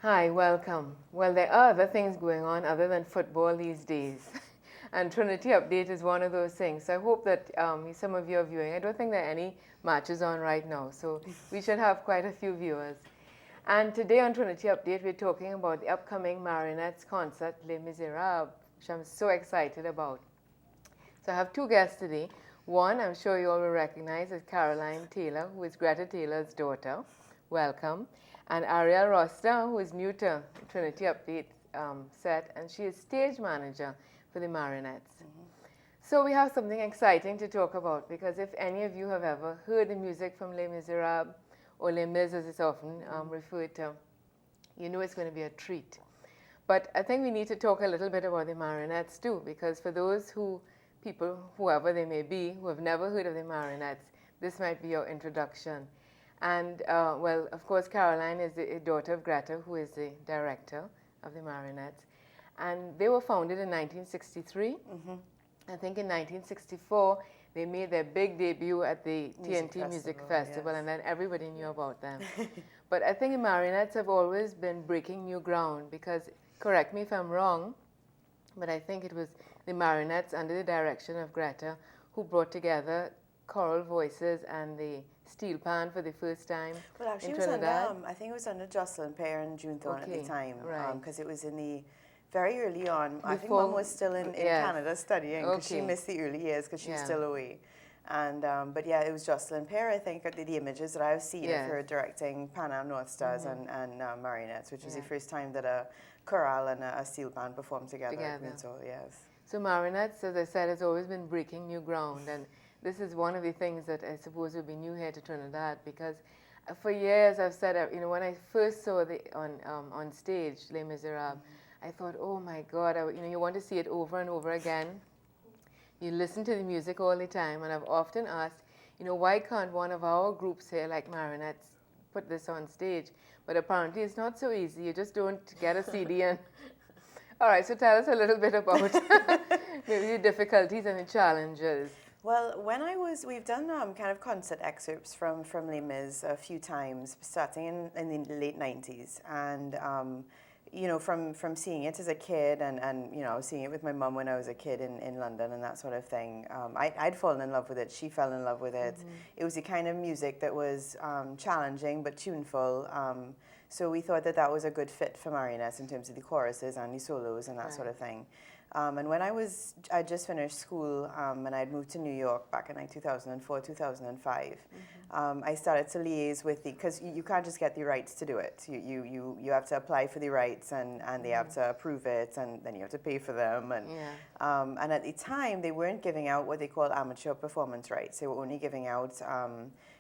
Hi, welcome. Well, there are other things going on other than football these days. And Trinity Update is one of those things. So I hope that some of you are viewing. I don't think there are any matches on right now, so we should have quite a few viewers. And today on Trinity Update, we're talking about the upcoming Marionettes concert, Les Misérables, which I'm so excited about. So I have two guests today. One, I'm sure you all will recognize, is Caroline Taylor, who is Greta Taylor's daughter. Welcome. And Arielle Roster, who is new to Trinity Update set, and she is stage manager for the Marionettes. So we have something exciting to talk about, because if any of you have ever heard the music from Les Misérables, or Les Mis as it's often referred to, you know it's going to be a treat. But I think we need to talk a little bit about the Marionettes too, because for those people, whoever they may be, who have never heard of the Marionettes, this might be your introduction. And, well, of course, Caroline is the daughter of Greta, who is the director of the Marionettes. And they were founded in 1963. I think in 1964, they made their big debut at the TNT Music Festival, yes. And then everybody knew about them. But I think the Marionettes have always been breaking new ground, because, correct me if I'm wrong, but I think it was the Marionettes under the direction of Greta who brought together choral voices and the steel pan for the first time. Well, actually, it was under, I think it was under Jocelyn Pear and June Thorne at the time, because it was in the very early on. I think Mum was still in Canada studying, because she missed the early years because she was still away. And but yeah, it was Jocelyn Pear, I think, the images that I've seen of her directing Pan Am North Stars and Marionettes, which was the first time that a chorale and a steel band performed together. So, yes. So Marionettes, as I said, has always been breaking new ground, and this is one of the things that I suppose will be new here to Trinidad, because for years I've said, you know, when I first saw the on stage Les Misérables, I thought, oh my God, you know, you want to see it over and over again. You listen to the music all the time, and I've often asked, you know, why can't one of our groups here, like Marionettes, put this on stage? But apparently it's not so easy. You just don't get a CD and... All right, so tell us a little bit about maybe the difficulties and the challenges. Well, we've done kind of concert excerpts from Les Mis a few times, starting in the late 90s. And, you know, from seeing it as a kid and you know, seeing it with my mum when I was a kid in London and that sort of thing, I'd fallen in love with it. She fell in love with it. It was the kind of music that was challenging but tuneful. So we thought that was a good fit for Marionettes in terms of the choruses and the solos and that sort of thing. And when I just finished school and I'd moved to New York back in like 2004, 2005, I started to liaise with because you can't just get the rights to do it. You have to apply for the rights and they have to approve it, and then you have to pay for them. And at the time, they weren't giving out what they call amateur performance rights. They were only giving out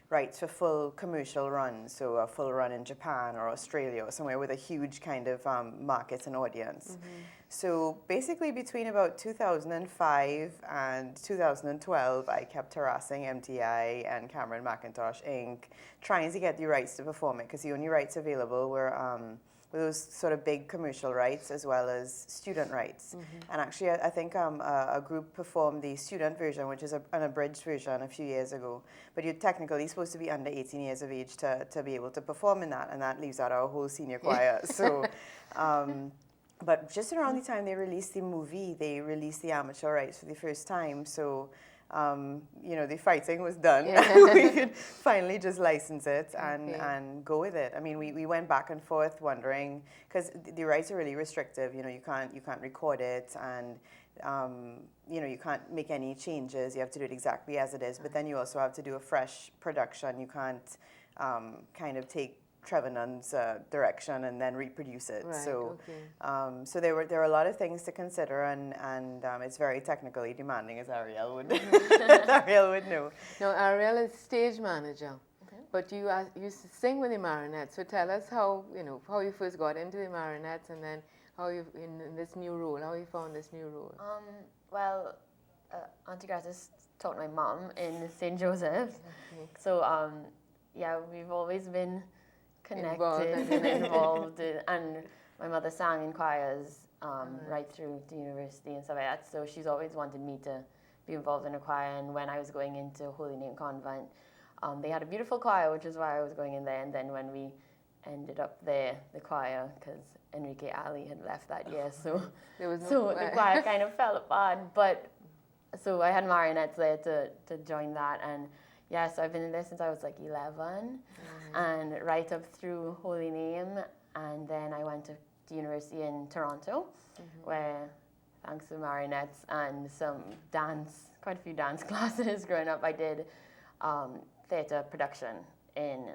rights for full commercial runs, so a full run in Japan or Australia or somewhere with a huge kind of market and audience. So basically between about 2005 and 2012, I kept harassing MTI and Cameron McIntosh Inc., trying to get the rights to perform it, because the only rights available were those sort of big commercial rights as well as student rights. And actually, I think a group performed the student version, which is an abridged version, a few years ago. But you're technically supposed to be under 18 years of age to be able to perform in that, and that leaves out our whole senior choir. So, but just around the time they released the movie, they released the amateur rights for the first time. So, you know, the fighting was done. We could finally just license it and go with it. I mean, we went back and forth wondering, because the rights are really restrictive. You know, you can't record it, and you know, you can't make any changes. You have to do it exactly as it is. But then you also have to do a fresh production. You can't kind of take Trevor Nunn's direction and then reproduce it. So there were a lot of things to consider, and it's very technically demanding, as Arielle would Arielle would know. Now, Arielle is stage manager, but you sing with the Marionettes. So tell us how you first got into the Marionettes, and then how you in this new role, how you found this new role. Well, Auntie Greta taught my mom in St. Joseph's, so yeah, we've always been connected and involved, and my mother sang in choirs right through the university and stuff like that, so she's always wanted me to be involved in a choir. And when I was going into Holy Name Convent, they had a beautiful choir, which is why I was going in there. And then when we ended up there, the choir, because Enrique Ali had left that year, so There was no so the choir kind of fell apart. But so I had Marionettes there to join that, and yeah, so I've been in there since I was like 11, and right up through Holy Name, and then I went to the university in Toronto, where thanks to Marionettes and some dance, quite a few dance classes growing up, I did theatre production in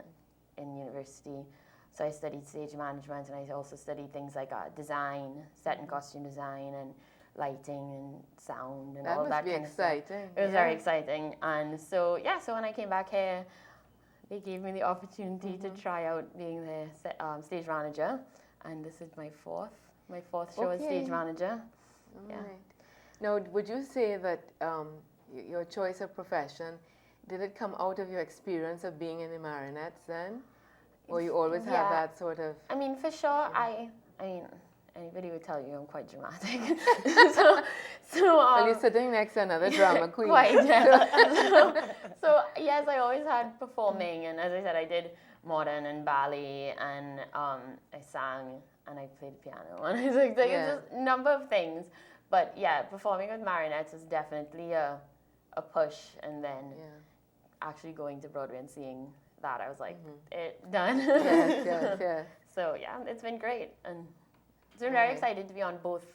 university. So I studied stage management, and I also studied things like design, set and costume design, and lighting and sound and all that kind of stuff. Exciting. It was very exciting. And so, yeah, so when I came back here, they gave me the opportunity to try out being the stage manager. And this is my fourth show as stage manager. All right. Now, would you say that your choice of profession, did it come out of your experience of being in the Marionettes then? Or you always have that sort of... I mean, for sure, I mean, anybody would tell you I'm quite dramatic. Well, you're sitting next to another drama queen. Quite, yeah. so, yes, I always had performing, and as I said, I did modern and ballet, and I sang, and I played piano, and it's like just a number of things. But yeah, performing with Marionettes was definitely a push, and then actually going to Broadway and seeing that, I was like, done. Yes. So yeah, it's been great, and it's been very excited to be on both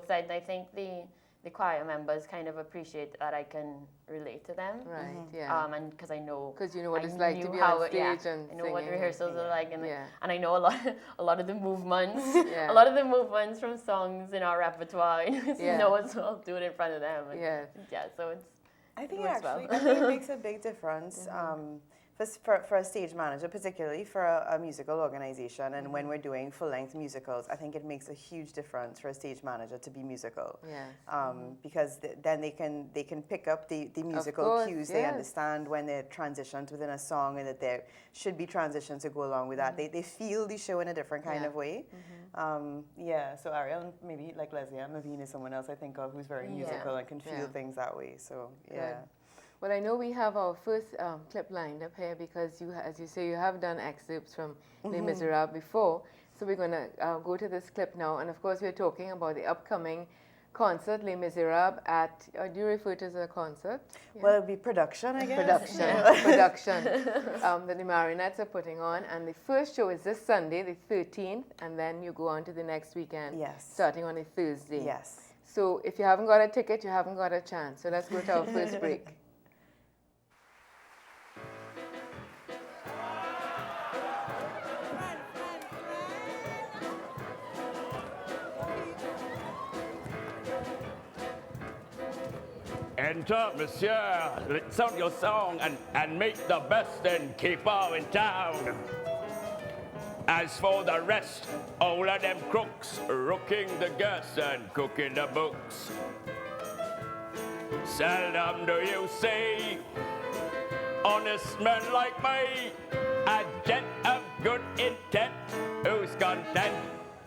sides. I think the choir members kind of appreciate that I can relate to them. Right, yeah. And because I know... Because you know what it's like to be on stage and I know what rehearsals are like, and I know a lot of the movements, Yeah. a lot of the movements from songs in our repertoire. You know it, so I'll do it in front of them. And Yeah. So it's... I think it makes a big difference for a stage manager, particularly for a musical organization. And when we're doing full-length musicals, I think it makes a huge difference for a stage manager to be musical. Because then they can pick up the musical cues. They understand when they're transitions within a song, and that there should be transitions to go along with that. They feel the show in a different kind of way. So Arielle, and maybe like Leslie and Naveen is someone else I think of who's very musical and can feel things that way. So Well, I know we have our first clip lined up here because you, as you say, you have done excerpts from Les Misérables before. So we're going to go to this clip now. And of course, we're talking about the upcoming concert, Les Misérables, at, do you refer to it as a concert? Well, it would be production, I guess. Production that the Marionettes are putting on. And the first show is this Sunday, the 13th, and then you go on to the next weekend, starting on a Thursday. Yes. So if you haven't got a ticket, you haven't got a chance. So let's go to our first break. Enter, monsieur, let's out your song and make the best innkeeper in town. As for the rest, all of them crooks, rooking the guests and cooking the books. Seldom do you see honest men like me, a gent of good intent, who's content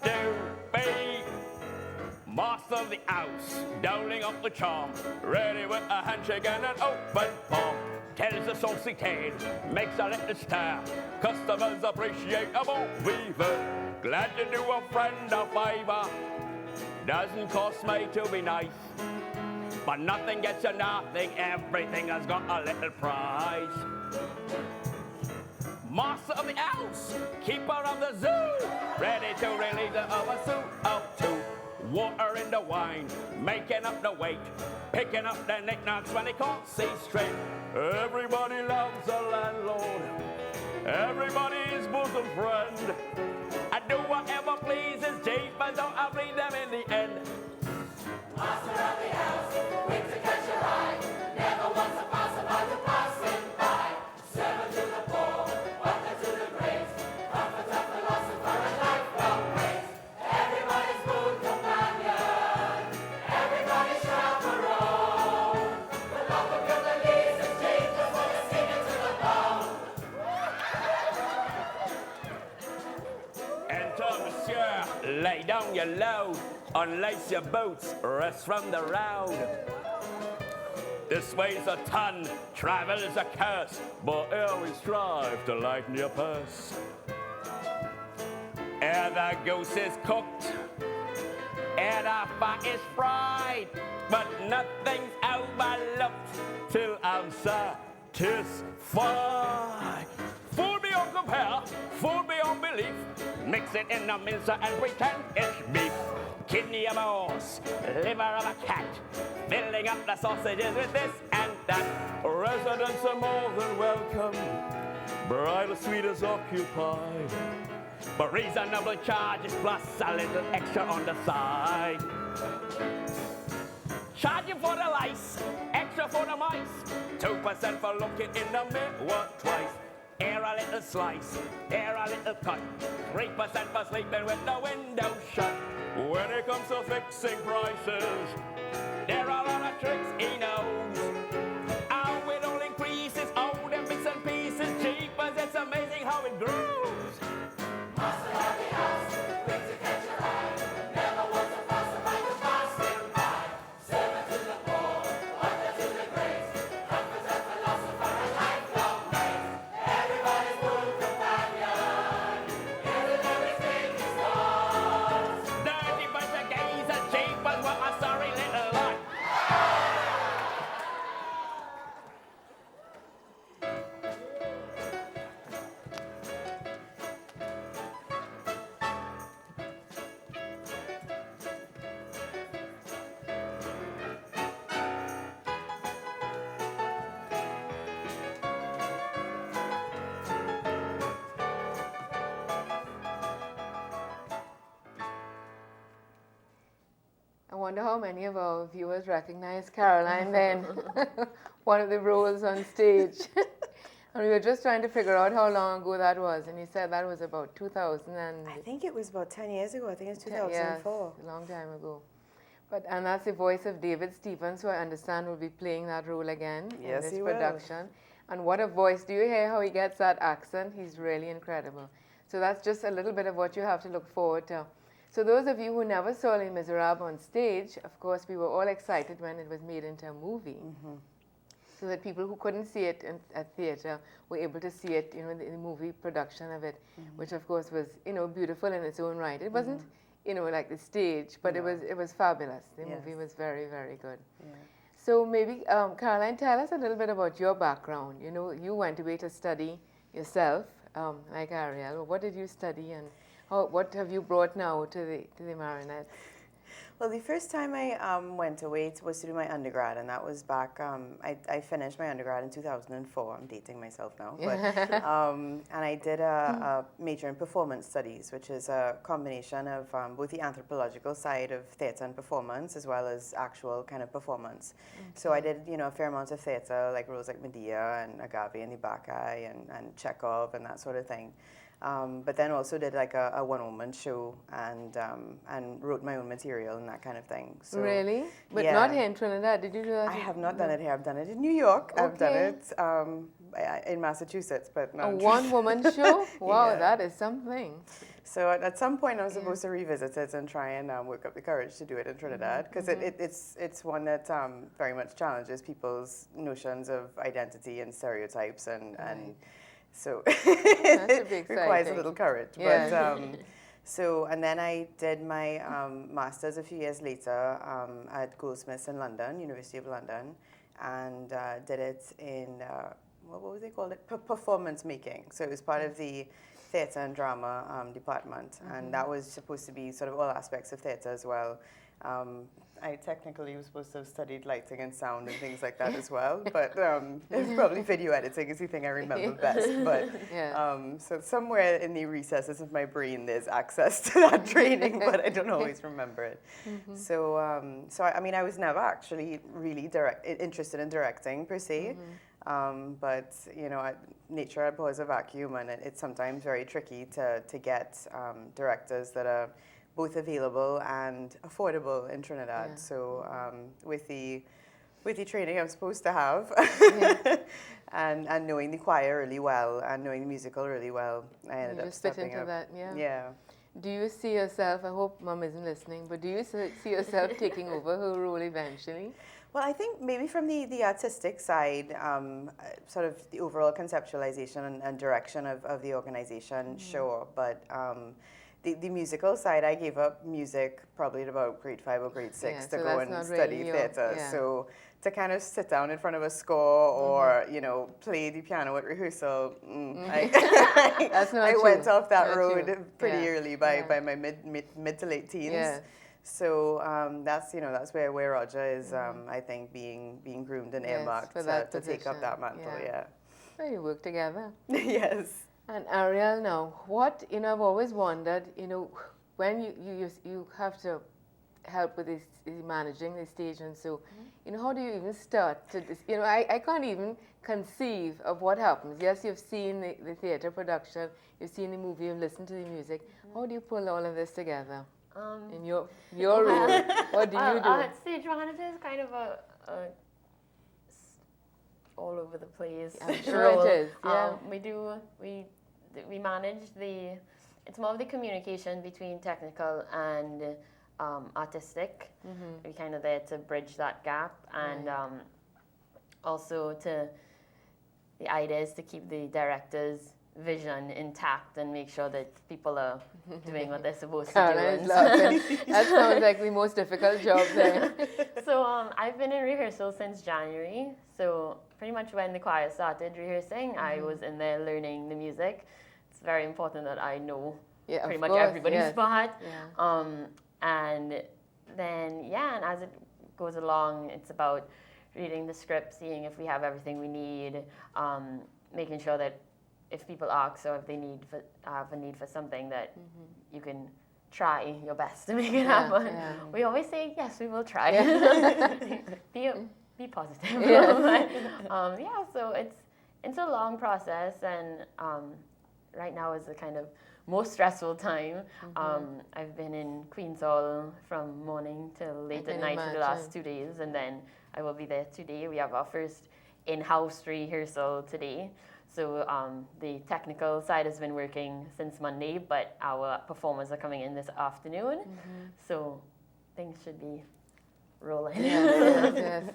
to be master of the house, doling up the charm, ready with a handshake and an open palm. Tells a saucy tale, makes a little stir. Customers appreciate a bon vivant. Glad to do a friend a favor. Doesn't cost me to be nice, but nothing gets you nothing. Everything has got a little price. Master of the house, keeper of the zoo, ready to relieve the of a suit of two. Water in the wine, making up the weight, picking up the knickknacks when they can't see straight. Everybody loves a landlord, everybody's bosom friend. I do whatever pleases Dave, but don't I bleed them in the end. Master of the house, quick to catch your eye, never wants a passerby to pass him by. Servant to the poor, butler to the great, comforter, philosopher, and lifelong praise. Everybody's good companion, everybody's chaperone. The love of your leaves is deep, that's what you're singing to the bone. Enter, monsieur, lay down your load, unlace your boots, rest from the road. This weighs a ton, travel is a curse, but here we strive to lighten your purse. Yeah, the goose is cooked and the fat is fried, but nothing's overlooked till I'm satisfied. Food beyond compare, food beyond belief. Mix it in a mincer and pretend it's beef. Kidney of a horse, liver of a cat, filling up the sausages with this and that. Residents are more than welcome, bridal suite is occupied, but reasonable charges plus a little extra on the side. Charging for the lice, extra for the mice, 2% for looking in the mirror twice. Here a little slice, here a little cut, 3% for sleeping with the window shut. When it comes to fixing prices, there are a lot of tricks he knows. How it all increases, all them bits and pieces, cheapers, it's amazing how it grows. Master of the house, quick to catch your eye, never was a fuss about the passing by. Servant to the poor, wonder to the great, comforter, philosopher, a lifelong mate. Everybody's good companion, isn't everything is lost? Dirty bunch of gays and cheapers, what a sorry little lot. I wonder how many of our viewers recognize Caroline then, one of the roles on stage. And we were just trying to figure out how long ago that was, and you said that was about 2000 and... I think it was about 10 years ago. I think it's 2004. Yes, a long time ago. And that's the voice of David Stevens, who I understand will be playing that role again in this production. And what a voice. Do you hear how he gets that accent? He's really incredible. So that's just a little bit of what you have to look forward to. So those of you who never saw Les Misérables on stage, of course, we were all excited when it was made into a movie. Mm-hmm. So that people who couldn't see it at theater were able to see it, in the movie production of it, which of course was, beautiful in its own right. It wasn't, like the stage, but it was fabulous. The movie was very, very good. Yeah. So maybe, Caroline, tell us a little bit about your background. You went away to study yourself, like Arielle. What did you study, and what have you brought now to the Marionettes? Well, the first time I went away was to do my undergrad, and that was back, I finished my undergrad in 2004. I'm dating myself now. But, and I did a major in performance studies, which is a combination of both the anthropological side of theatre and performance, as well as actual kind of performance. Okay. So I did, a fair amount of theatre, like roles like Medea and Agave and the Bacchae and Chekhov and that sort of thing. But then also did like a one-woman show and wrote my own material and that kind of thing. So, really? But not here in Trinidad. Did you do that? I have not done it here. I've done it in New York. Okay. I've done it in Massachusetts, but not. A one-woman show? Wow, that is something. So at some point I was supposed to revisit it and try and work up the courage to do it in Trinidad, because it's one that very much challenges people's notions of identity and stereotypes and so it requires a little courage. Yeah. But and then I did my master's a few years later at Goldsmiths in London, University of London, and did it in what was they called it? Performance making. So it was part of the theatre and drama department, and that was supposed to be sort of all aspects of theatre as well. I technically was supposed to have studied lighting and sound and things like that as well, but probably video editing is the thing I remember best. But so somewhere in the recesses of my brain, there's access to that training, but I don't always remember it. So I mean, I was never actually really interested in directing per se, but nature abhors a vacuum, and it's sometimes very tricky to get directors that are both available and affordable in Trinidad. Yeah. So with the training I'm supposed to have, and knowing the choir really well and knowing the musical really well, I ended up stepping into that. Yeah. Do you see yourself? I hope Mom isn't listening, but do you see yourself taking over her role eventually? Well, I think maybe from the artistic side, sort of the overall conceptualization and direction of the organization, sure, but. the musical side, I gave up music probably at about grade 5 or grade 6 to so go that's and not study really theatre. yeah. So to kind of sit down in front of a score or, you know, play the piano at rehearsal, That's not I true. went off that Not road true. pretty Yeah. early by my mid to late teens. Yes. So that's, you know, that's where Roger is, I think, being groomed and earmarked for that to take up position. that mantle, yeah. Well, you work together. Yes. And Arielle, now, what, you know, I've always wondered, you know, when you have to help with this, managing the stage, and so, you know, how do you even start to this? You know, I can't even conceive of what happens. Yes, you've seen the theatre production, you've seen the movie, you've listened to the music. How do you pull all of this together? In your role, what do you do? Stage manager is kind of a all over the place. I'm sure it is. Yeah. We manage it's more of the communication between technical and artistic. We're kind of there to bridge that gap, and also the idea is to keep the director's vision intact and make sure that people are doing what they're supposed to do. Caroline is laughing. That sounds like the most difficult job there. So I've been in rehearsal since January. So pretty much when the choir started rehearsing, I was in there learning the music. It's very important that I know pretty much everybody's part. Yeah. And then, and as it goes along, it's about reading the script, seeing if we have everything we need, making sure that if people ask or if they have a need for something, that you can try your best to make it happen. Yeah. We always say, yes, we will try. Be positive. So it's a long process, and right now is the kind of most stressful time. I've been in Queen's Hall from morning till late at night for the last 2 days, and then I will be there today. We have our first in-house rehearsal today. So the technical side has been working since Monday, but our performers are coming in this afternoon. So things should be rolling. Yes.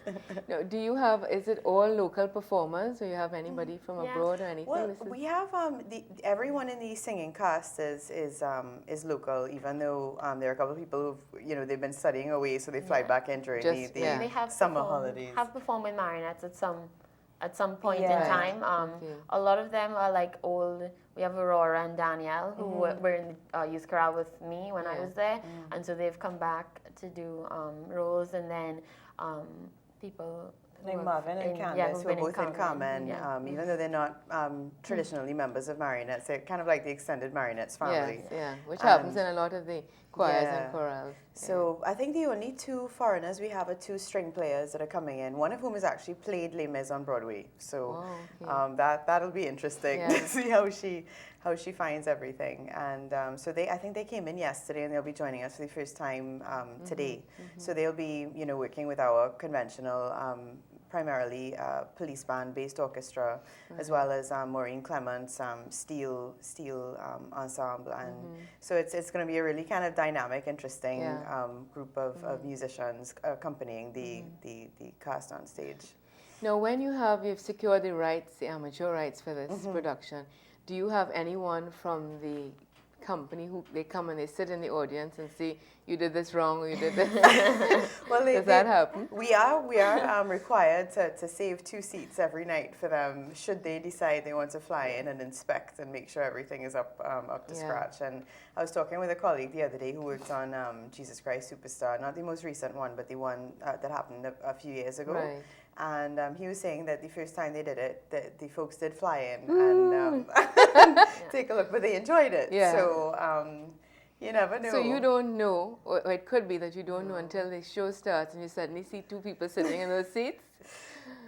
Now, do you have, is it all local performers, or you have anybody from abroad or anything? Well, we have everyone in the singing cast is local, even though there are a couple of people who've, you know, they've been studying away, so they fly back in during the summer holidays. Have performed with Marionettes at some point in time. A lot of them are like old. We have Aurora and Danielle who were in youth chorale with me when I was there, and so they've come back to do roles, and then people Like Marvin and Candace, who are both in Carmen, even though they're not traditionally members of Marionettes, they're kind of like the extended Marionettes family. Yes, which happens in a lot of the choirs and chorales. So I think the only two foreigners we have are 2 string players that are coming in, one of whom has actually played Les Mis on Broadway. So that'll be interesting to see how she finds everything. And so I think they came in yesterday, and they'll be joining us for the first time today. So they'll be, you know, working with our conventional, primarily police band-based orchestra, as well as Maureen Clement's steel ensemble. And so it's going to be a really kind of dynamic, interesting group of musicians accompanying the cast on stage. Now, when you've secured the rights, the amateur rights for this production, do you have anyone from the company who they come and they sit in the audience and say, you did this wrong, or you did this? Does that happen? We are required to save 2 seats every night for them, should they decide they want to fly in and inspect and make sure everything is up to scratch. And I was talking with a colleague the other day who worked on Jesus Christ Superstar, not the most recent one, but the one that happened a few years ago. Right. And he was saying that the first time they did it, the folks did fly in and take a look, but they enjoyed it. Yeah. So you never know. So you don't know, or it could be that you don't know until the show starts and you suddenly see 2 people sitting in those seats.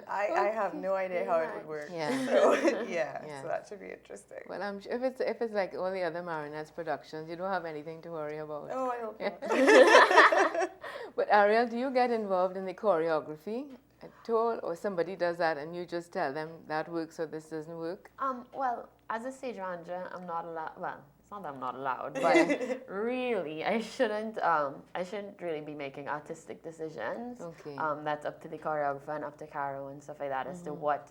I have no idea how it would work. Yeah. So, so that should be interesting. Well, I'm sure if it's like all the other Marionettes productions, you don't have anything to worry about. Oh, I hope not. But Arielle, do you get involved in the choreography at all, or somebody does that and you just tell them that works or this doesn't work? Well, as a stage manager, I'm not allowed. Well, it's not that I'm not allowed, but really, I shouldn't really be making artistic decisions. Okay. That's up to the choreographer and up to Caro and stuff like that as to what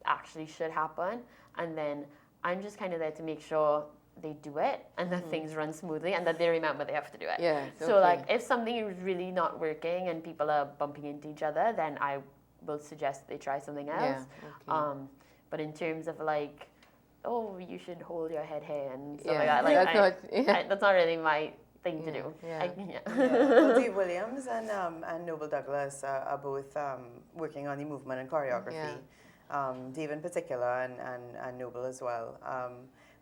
actually should happen. And then I'm just kind of there to make sure they do it and that things run smoothly and that they remember they have to do it. Yeah. So like if something is really not working and people are bumping into each other, then I will suggest they try something else. Yeah. Okay. But in terms of like, oh, you should hold your head here and stuff Yeah, like that, like that's that's not really my thing to do. Yeah. Well, Dave Williams and Noble Douglas are both working on the movement and choreography. Dave in particular and Noble as well.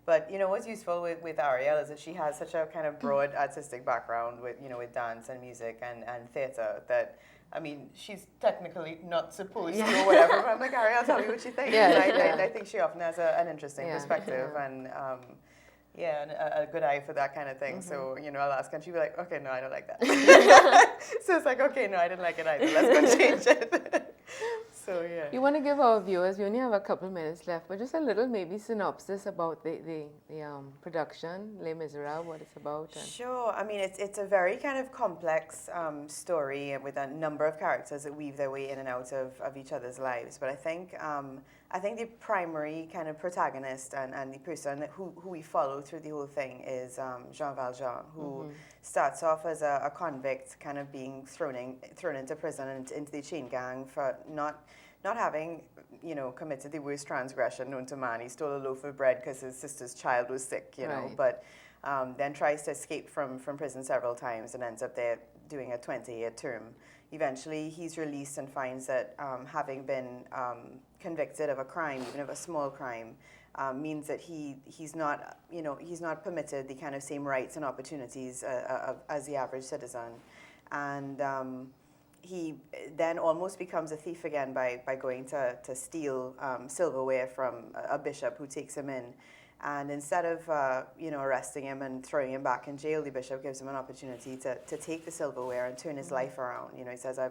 But you know what's useful with Arielle is that she has such a kind of broad artistic background with with dance and music and theatre that. I mean, she's technically not supposed to or whatever, but I'm like, Arielle, tell me what you think. I think she often has an interesting perspective and and a good eye for that kind of thing. So, I'll ask her and she'll be like, okay, no, I don't like that. So it's like, okay, no, I didn't like it either. Let's go change it. So, yeah. You want to give our viewers, we only have a couple minutes left, but just a little maybe synopsis about the production, Les Misérables, what it's about. Sure. I mean, it's a very kind of complex story with a number of characters that weave their way in and out of each other's lives. But I think the primary kind of protagonist and the person who we follow through the whole thing is Jean Valjean, who starts off as a convict, kind of being thrown into prison and into the chain gang for not having, committed the worst transgression known to man. He stole a loaf of bread because his sister's child was sick, know, but then tries to escape from prison several times and ends up there doing a 20-year term. Eventually, he's released and finds that having been convicted of a crime, even of a small crime, means that he's not permitted the kind of same rights and opportunities as the average citizen, and he then almost becomes a thief again by going to steal silverware from a bishop who takes him in. And instead of arresting him and throwing him back in jail, the bishop gives him an opportunity to take the silverware and turn his life around. He says, I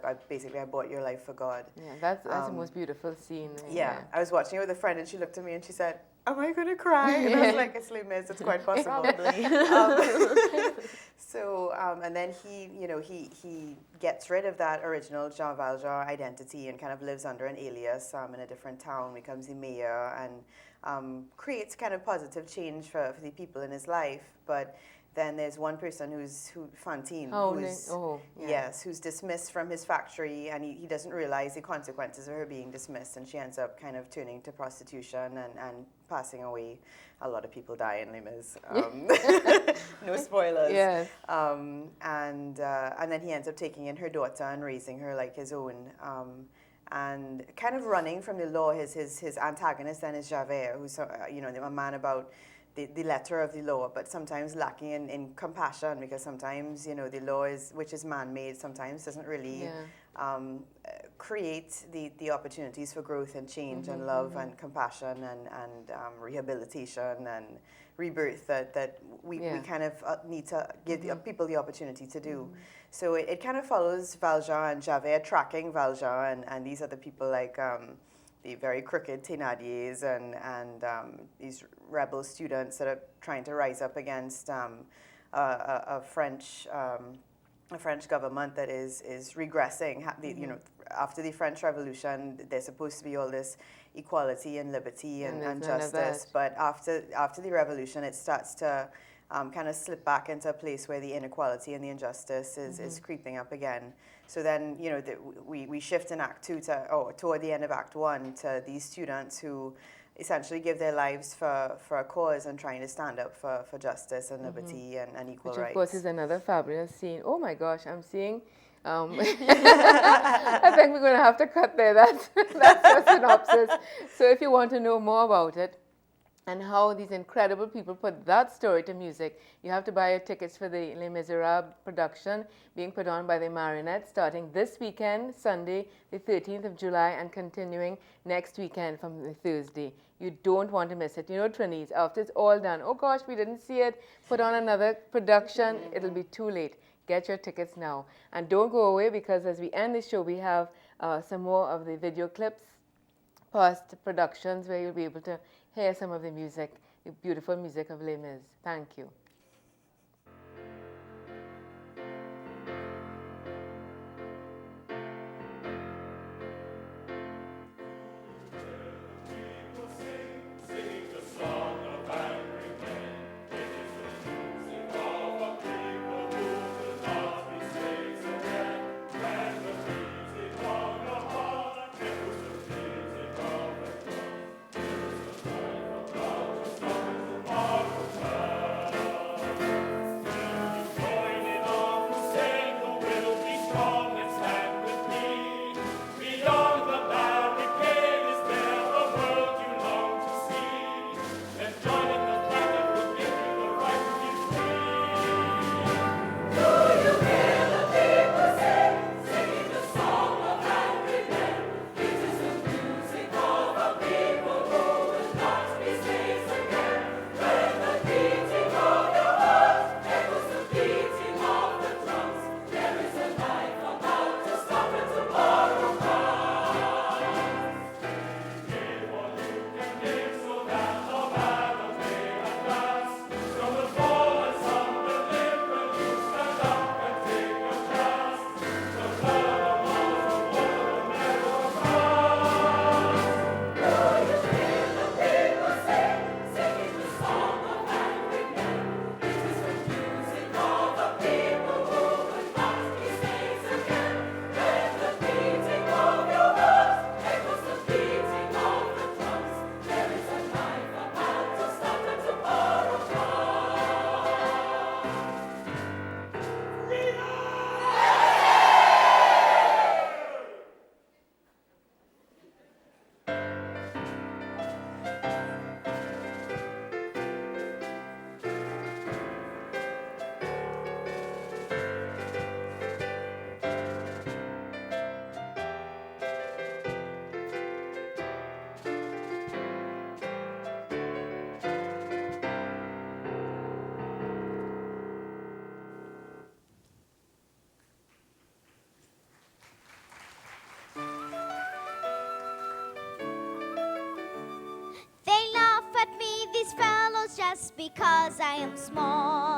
bought your life for God. Yeah, that's the most beautiful scene. Yeah, I was watching it with a friend and she looked at me and she said, am I going to cry? And I was like, it's Les Mis, it's quite possible. So, and then he gets rid of that original Jean Valjean identity and kind of lives under an alias in a different town, becomes the mayor, and creates kind of positive change for the people in his life. But then there's one person Fantine, who's dismissed from his factory, and he doesn't realize the consequences of her being dismissed, and she ends up kind of turning to prostitution and passing away. A lot of people die in Les Mis. No spoilers. Yes. And then he ends up taking in her daughter and raising her like his own. And kind of running from the law, his antagonist then is Javert, who's a man about the letter of the law, but sometimes lacking in compassion, because sometimes the law which is man-made, sometimes doesn't really create the opportunities for growth and change and love and compassion and rehabilitation and rebirth that we kind of need to give the people the opportunity to do. So it kind of follows Valjean and Javert tracking Valjean, and these are the people like the very crooked Thénardiers and these rebel students that are trying to rise up against a French government that is regressing. After the French Revolution, there's supposed to be all this equality and liberty and justice, but after the revolution, it starts to kind of slip back into a place where the inequality and the injustice is creeping up again. So then, we shift in Act 2 toward the end of Act 1 to these students who essentially give their lives for a cause and trying to stand up for justice and liberty and equal rights. Which, of course, is another fabulous scene. Oh, my gosh, I'm seeing... I think we're going to have to cut there. That's your synopsis. So if you want to know more about it, and how these incredible people put that story to music, you have to buy your tickets for the Les Misérables production being put on by the Marionettes starting this weekend, Sunday, the 13th of July, and continuing next weekend from the Thursday. You don't want to miss it. Trinice, after it's all done, oh gosh, we didn't see it, put on another production, it'll be too late. Get your tickets now. And don't go away, because as we end the show, we have some more of the video clips, past productions, where you'll be able to hear some of the music, the beautiful music of Les Mis. Thank you. Singing the song of angry men. because I am small.